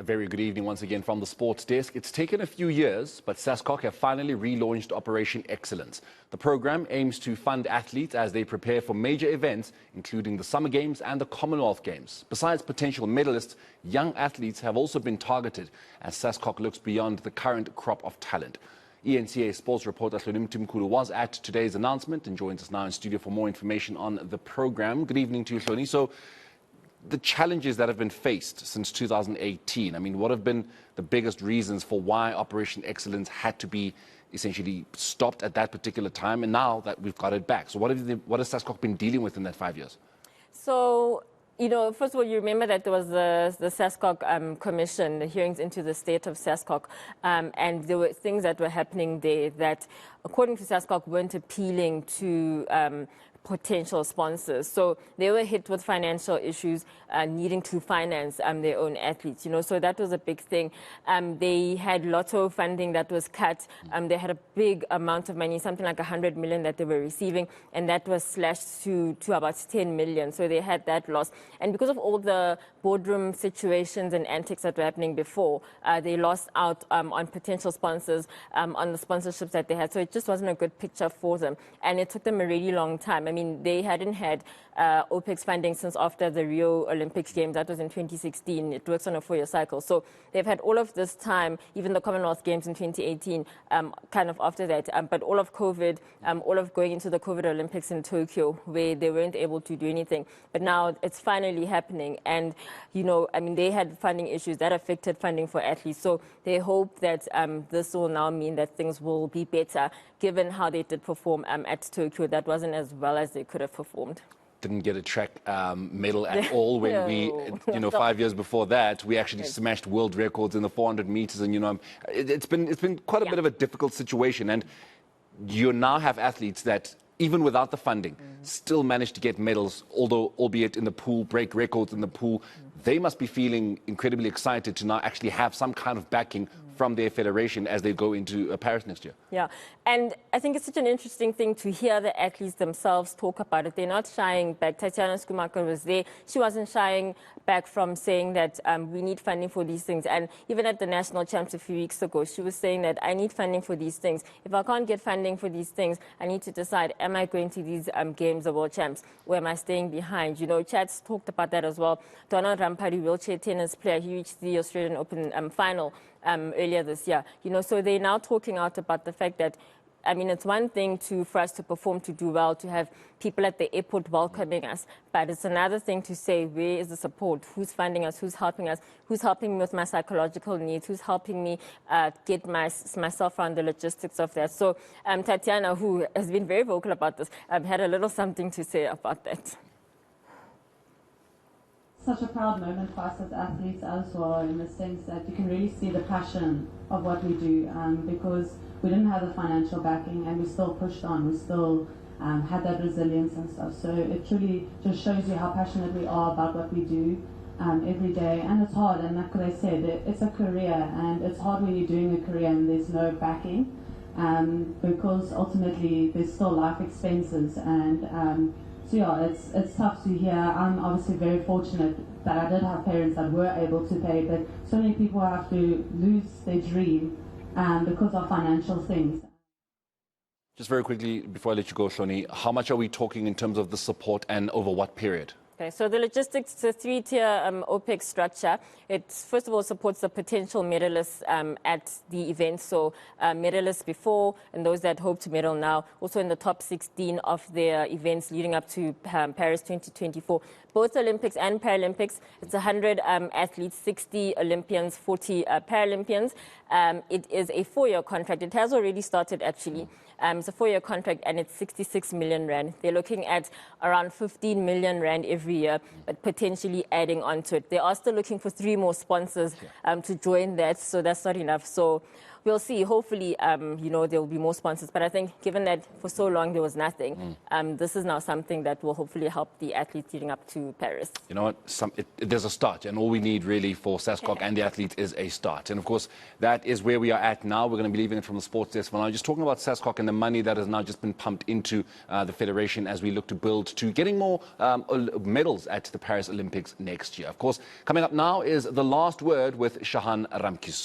very good evening once again from the sports desk. It's taken a few years, but Sascoc have finally relaunched Operation Excellence. The program aims to fund athletes as they prepare for major events, including the Summer Games and the Commonwealth Games. Besides potential medalists, young athletes have also been targeted as Sascoc looks beyond the current crop of talent. eNCA sports reporter Hloni Mtimkulu was at today's announcement and joins us now in studio for more information on the program. Good evening to you, Hloni. So, the challenges that have been faced since 2018, I mean, what have been the biggest reasons for why Operation Excellence had to be essentially stopped at that particular time, and now that we've got it back? So what has Sascoc been dealing with in that 5 years? So, first of all, you remember that there was the Sascoc Commission, the hearings into the state of Sascoc, and there were things that were happening there that, according to Sascoc, weren't appealing to potential sponsors. So they were hit with financial issues, needing to finance their own athletes, so that was a big thing. They had lotto funding that was cut. They had a big amount of money, something like 100 million that they were receiving, and that was slashed to about 10 million. So they had that loss. And because of all the boardroom situations and antics that were happening before, they lost out on potential sponsors, on the sponsorships that they had. So it just wasn't a good picture for them. And it took them a really long time. I mean, they hadn't had OPEX funding since after the Rio Olympics Games. That was in 2016. It works on a 4-year cycle. So they've had all of this time, even the Commonwealth Games in 2018, kind of after that. But all of COVID, all of going into the COVID Olympics in Tokyo, where they weren't able to do anything. But now it's finally happening. And, I mean, they had funding issues that affected funding for athletes. So they hope that this will now mean that things will be better, given how they did perform at Tokyo. That wasn't as well as they could have performed. Didn't get a track medal at all when we, 5 years before that, we actually smashed world records in the 400 meters. And, it's been quite a bit of a difficult situation. And you now have athletes that, even without the funding, still manage to get medals, albeit in the pool, break records in the pool. They must be feeling incredibly excited to now actually have some kind of backing from their federation as they go into Paris next year. Yeah, and I think it's such an interesting thing to hear the athletes themselves talk about it. They're not shying back. Tatiana Schumacher was there. She wasn't shying back from saying that we need funding for these things. And even at the national champs a few weeks ago, she was saying that I need funding for these things. If I can't get funding for these things, I need to decide, am I going to these games, the world champs, or am I staying behind? Chad's talked about that as well. Donald Rampari, wheelchair tennis player, he reached the Australian Open final earlier this year. So they're now talking out about the fact that, I mean, it's one thing for us to perform, to do well, to have people at the airport welcoming us, but it's another thing to say, where is the support? Who's funding us? Who's helping us? Who's helping me with my psychological needs? Who's helping me get myself around the logistics of that? So Tatiana, who has been very vocal about this, had a little something to say about that. Such a proud moment for us as athletes as well, in the sense that you can really see the passion of what we do, because we didn't have the financial backing and we still pushed on. We still had that resilience and stuff. So it truly just shows you how passionate we are about what we do every day. And it's hard, and like I said, it's a career, and it's hard when you're doing a career and there's no backing, because ultimately there's still life expenses. And so yeah, it's tough to hear. I'm obviously very fortunate that I did have parents that were able to pay, but so many people have to lose their dream because of financial things. Just very quickly, before I let you go, Hloni, how much are we talking in terms of the support and over what period? Okay, so the logistics, it's a 3-tier OPEX structure. It, first of all, supports the potential medalists at the event. So medalists before and those that hope to medal now, also in the top 16 of their events leading up to Paris 2024. Both Olympics and Paralympics, it's 100 athletes, 60 Olympians, 40 Paralympians. It is a 4-year contract. It has already started, actually. It's a 4-year contract, and it's 66 million rand. They're looking at around 15 million rand every year, but potentially adding on to it. They are still looking for 3 more sponsors to join that, so that's not enough. So we'll see. Hopefully, you know, there will be more sponsors. But I think given that for so long there was nothing, this is now something that will hopefully help the athletes leading up to Paris. You know what? There's a start, and all we need really for Sascoc and the athletes is a start. And of course, that is where we are at now. We're going to be leaving it from the sports desk for now. Just talking about Sascoc and the money that has now just been pumped into the federation as we look to build to getting more medals at the Paris Olympics next year. Of course, coming up now is The Last Word with Shahan Ramkisu.